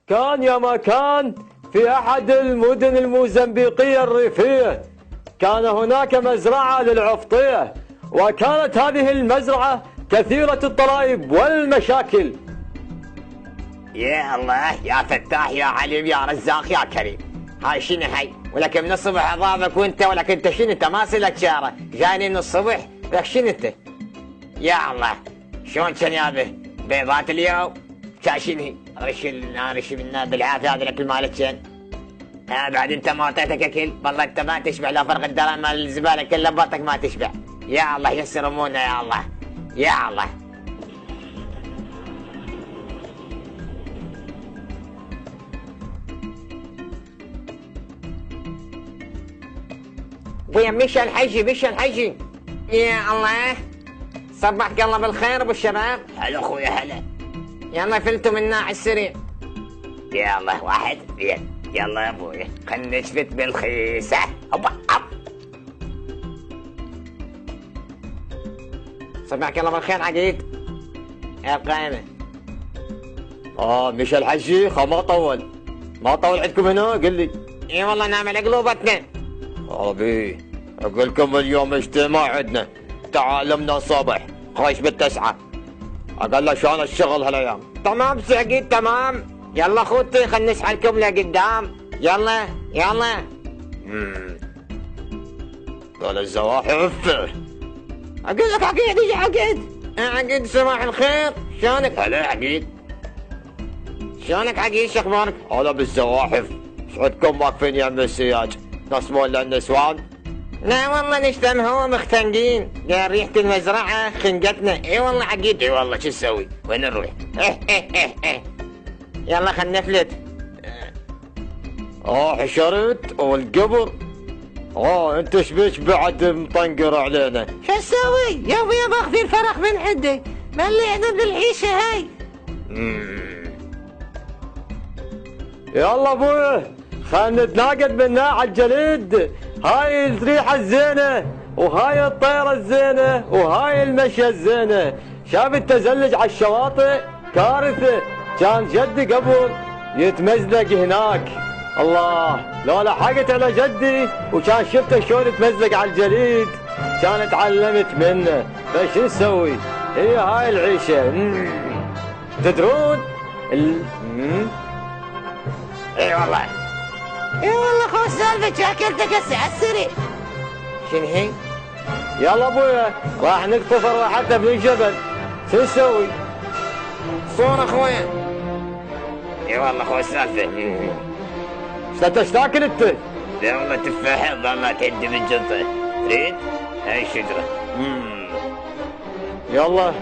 كان يا ما كان في أحد المدن الموزمبيقية الريفية كان هناك مزرعة للعفطية، وكانت هذه المزرعة كثيرة الضرائب والمشاكل. يا الله يا فتاح يا عليم يا رزاق يا كريم، هاي شنو هاي؟ ولك من الصبح اضافك وانت ولك انت شنو انت ما لك شاره، جايني من الصبح لك شنو انت؟ يا الله شلون كان يابه؟ بيضات اليوم كان شنو؟ رش منا بالعافيه هذا الاكل مالك كان. بعد انت ما اعطيتك اكل، والله انت ما تشبع، لا فرق الدرهم مال الزباله كلها بطك ما تشبع. يا الله يسر امورنا يا الله يا الله. ويا مشى الحجي مشى الحجي. يا الله صبحك الله بالخير ابو الشباب. هلا اخويا هلا. يلا فلتوا منا على السريع. يا الله واحد اثنين يلا يا ابويا خلنا نشفت بالخيسه. هوبا هوب. صبحك الله بالخير عقيد. يا القائمه. مشى الحجي ما طول عندكم هنا قل لي. اي والله نعمل قلوبتنا. ابي اقول لكم اليوم اجتماع عندنا، تعالمنا الصبح خش بالتسعة. اقول له شلون الشغل هالايام؟ تمام سعيد تمام. يلا اخوتي خلنا نسحلكم لقدام. يلا يلا. قال الزواحف. اقول لك عقيد ايش عقيد؟ عقيد صباح الخير شلونك؟ هلا عقيد. شلونك عقيد شو اخبارك؟ هلا بالزواحف، شعدكم واقفين يم السياج نصمون للنسوان؟ لا والله نشتم هو مختنقين، قال ريحة المزرعة خنقتنا. اي والله عقيد. اي والله شو نسوي؟ وين نروح؟ يلا خلنا نفلت. حشرت والقبر. انت ايش بيك بعد مطنقر علينا؟ شو اسوي؟ يا باخذ الفرح من عندي، ما اللي عندنا بالعيشة هاي. يلا ابوي خلنا نتناقد منها على الجليد. هاي الريحة الزينة وهاي الطيرة الزينة وهاي المشية الزينة. شاف التزلج على الشواطئ كارثة. كان جدي قبل يتمزلق هناك، الله لو لحقت على جدي وكان شفته شلون يتمزلق على الجليد كان تعلمت منه. فش نسوي؟ هي هاي العيشة. تدرون اي والله خو سالفة شاكلتك هسه على السريع. شنو هي؟ يلا ابويا راح نقطف راحتنا في الجبل، شو نسوي؟ صور اخويا. اي والله خو السالفة. ايش تاكل انت؟ لا والله تفاحة ظلت عندي من جلطة. تريد؟ هاي الشجرة. يلا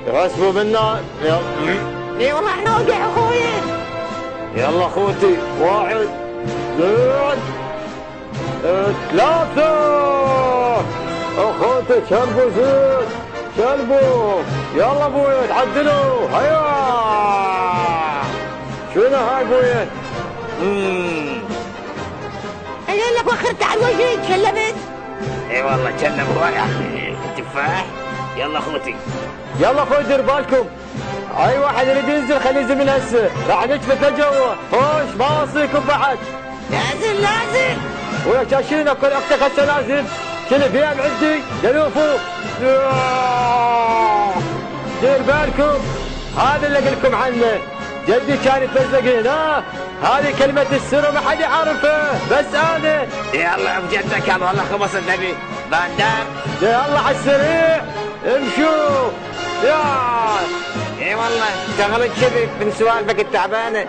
يحسبوا منا. اي والله احنا وقع اخويا. يلا اخوتي، 1 2 3. اخوتي شربوا زيت شربوا. يلا ابويا تعدلوا هيا. شنو هاي ابويا؟ قال لك وخرت على وجهي تكلمت. اي والله تكلم هو يا اخي تفاح. يلا اخوتي يلا اخوي دير بالكم، اي واحد يريد ينزل خليه ينزل من هسه، راح نجفت لجوا. خوش ما اوصيكم بعد. نازل ويا شاشين اكل اختك هسه نازل. شنو فيها عندي؟ دلوفوا. دير بالكم، هذا اللي اقول لكم عنه. جدي كان يتمزق هنا، هذه كلمة السر وما حد يعرفها بس انا. يلا بجدك يلا والله خبص النبي باندار. يلا على السريع امشوا. اي والله اشتغلت كذب من سوالفك التعبانه.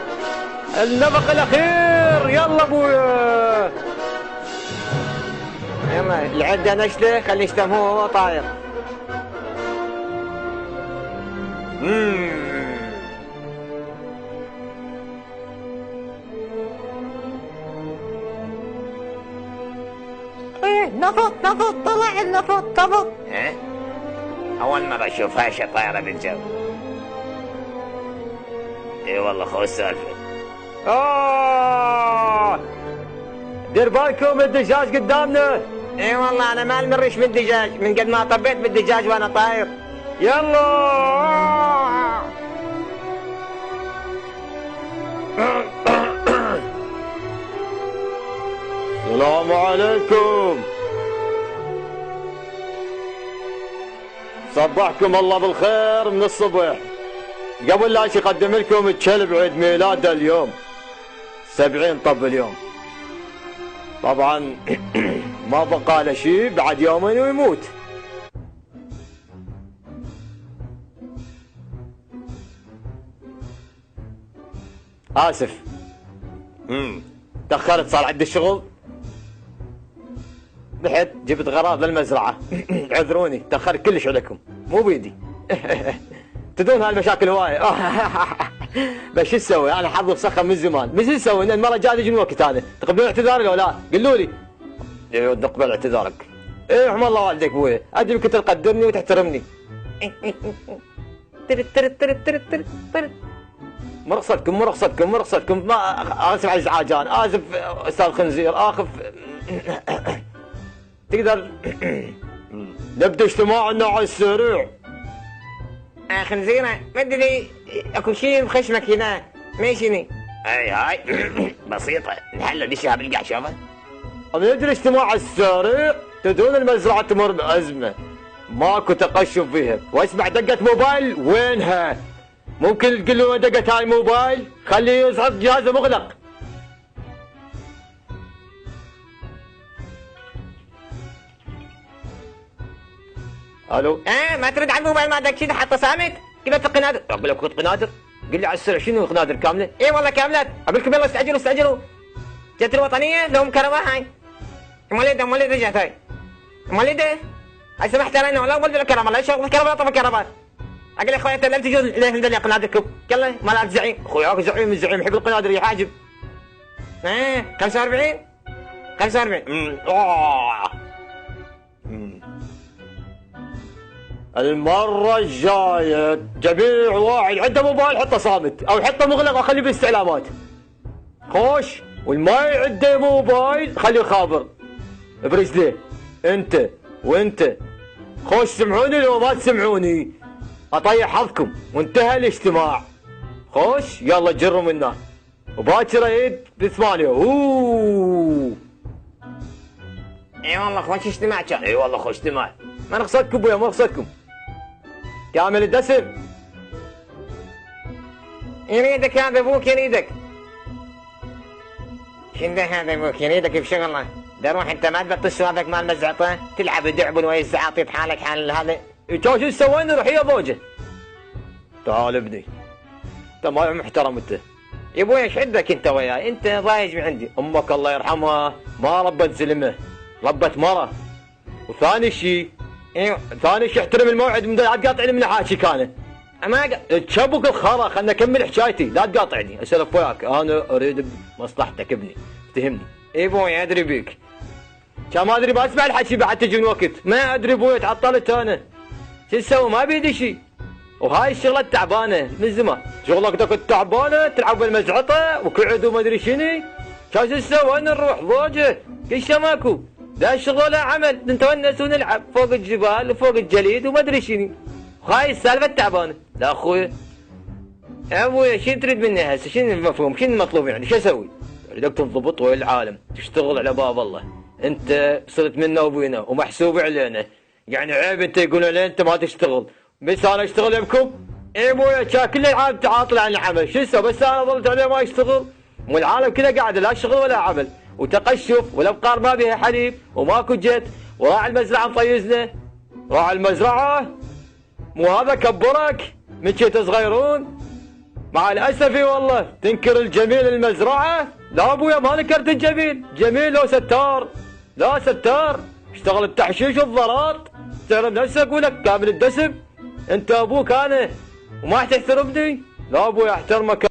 النفق الاخير يلا ابويا. يلا العده نشله خلي يشتم هو طاير. نفط طلع النفط طفط. اول مره اشوفها طايره بالجو. اي والله خو السالفه. دير بالكم الدجاج قدامنا. اي والله انا ما المرش بالدجاج من قد ما طبيت بالدجاج وانا طاير. يلا السلام عليكم. صبحكم الله بالخير من الصبح. قبل لا اقدم لكم الكلب عيد ميلاده اليوم 70 طب اليوم. طبعا ما بقى له شيء، بعد يومين ويموت. اسف تأخرت، صار عندي شغل، رحت جبت غراض للمزرعة. اعذروني تأخرت كلش عليكم، مو بيدي. تدرون هالمشاكل هواية. بس شو تسوي، انا حظي مسخن من زمان. من شو نسوي؟ ان المرة الجاية يجي من وقت هذا. تقبلون اعتذاري لو لا؟ قولوا لي. ايوه نقبل اعتذارك. ايه رحم الله والديك ابوي، ادري كنت تقدرني وتحترمني. مرخصتكم ما اسف على الازعاج، انا اسف استاذ خنزير، اخف. تقدر نبدا اجتماعنا على السريع. خنزيرة ما ادري اكو شيء بخشمك هنا ماشيني. اي هاي بسيطة، نحلوا دشها بالقاع شوفه. ندري اجتماع على السريع. تدرون المزرعة تمر بأزمة، ماكو تقشف فيها، واسمع دقة موبايل وينها؟ ممكن تقول له دقة هاي موبايل؟ خليه يصعد جهازه مغلق. الو. ما ترد على الموبايل ما دق شي حاطه صامت؟ كيف قنادر؟ اقول لك قنادر؟ قل لي على السريع شنو القنادر كاملة؟ اي والله كاملات، اقول لكم يلا استعجلوا. جت الوطنية لو مكرمة هاي. مولد رجعت هاي. مولد هاي سمحت انا والله ولد الكرامة، لا شغل الكرامة طف الكرامات. اقول يا اخوي انت لم تجوز ليه ندني قنادركم؟ يلا مالات زعيم، اخوياك زعيم يحب القنادر يا حاجب. 45. المرة الجاية جميع واحد عنده موبايل حطه صامت او حطه مغلق وخليه بالاستعلامات. خوش، والما عنده موبايل خليه خابر. ابرز ليه؟ انت وانت. خوش سمعوني لو ما تسمعوني اطيح حظكم وانتهى الاجتماع. خوش يلا جروا منه وباكر عيد ب8. اي والله خوش اجتماع كان. اي والله خوش اجتماع. ما رخصتكم ابويا، ما رخصتكم. كامل الدسم. يريدك هذا ابوك يريدك. شنو هذا ابوك يريدك بشغله؟ روح انت ما تبطش هذاك مال مزعطه، تلعب دعبل ويا الزعاطيط حالك حال هذا. شو تسوين؟ روح يا زوجه. تعال ابني. انت ما محترم انت. يا ابوي ايش عندك انت وياي؟ انت ضايج من عندي. امك الله يرحمها ما ربت زلمه، ربت مره. وثاني شيء احترم الموعد، لا تقاطعني من حاكي كان. ما تشبك الخرا، خلنا نكمل حكايتي، لا تقاطعني، اسولف وياك، انا اريد مصلحتك ابني، افتهمني. اي ابوي ادري بيك. كان ما ادري بسمع الحكي بعد تجي من وقت، ما ادري ابوي تعطلت انا. شو اسوي؟ ما بيدي شيء. وهاي الشغله تعبانه من زمان، شغلك كنت تعبانه تلعب بالمزعطه وقعد وما ادري شنو. شو تسوي؟ وين نروح؟ زوجه كل شيء ماكو، لا شغل ولا عمل، نتونس ونلعب فوق الجبال وفوق الجليد وما ادري شنو. هاي السالفه تعبانه. لا اخوي يا ابوي شنو تريد مني هسه؟ شنو المفهوم؟ شنو المطلوب يعني؟ شو اسوي؟ اريدك تنضبط ويا العالم، تشتغل على باب الله. انت صرت منا وبينا ومحسوب علينا، يعني عيب انت يقولون لي انت ما تشتغل، بس انا اشتغل يمكم؟ اي ابويا كان كل العالم تعاطل عن العمل، شو اسوي؟ بس انا ظلت عليه ما يشتغل، والعالم كله قاعده لا شغل ولا عمل، وتقشف والابقار ما بيها حليب وماكو جت، وراعي المزرعه مطيزنا. راعي المزرعه مو هذا كبرك من كنت صغيرون؟ مع الاسف والله تنكر الجميل المزرعه. لا ابويا ما نكرت الجميل، جميل لو ستار، لا ستار، اشتغل التحشيش والضراط، تحترم نفسك ولك كامل الدسم. انت ابوك انا وما تحترمني؟ لا ابويا احترمك.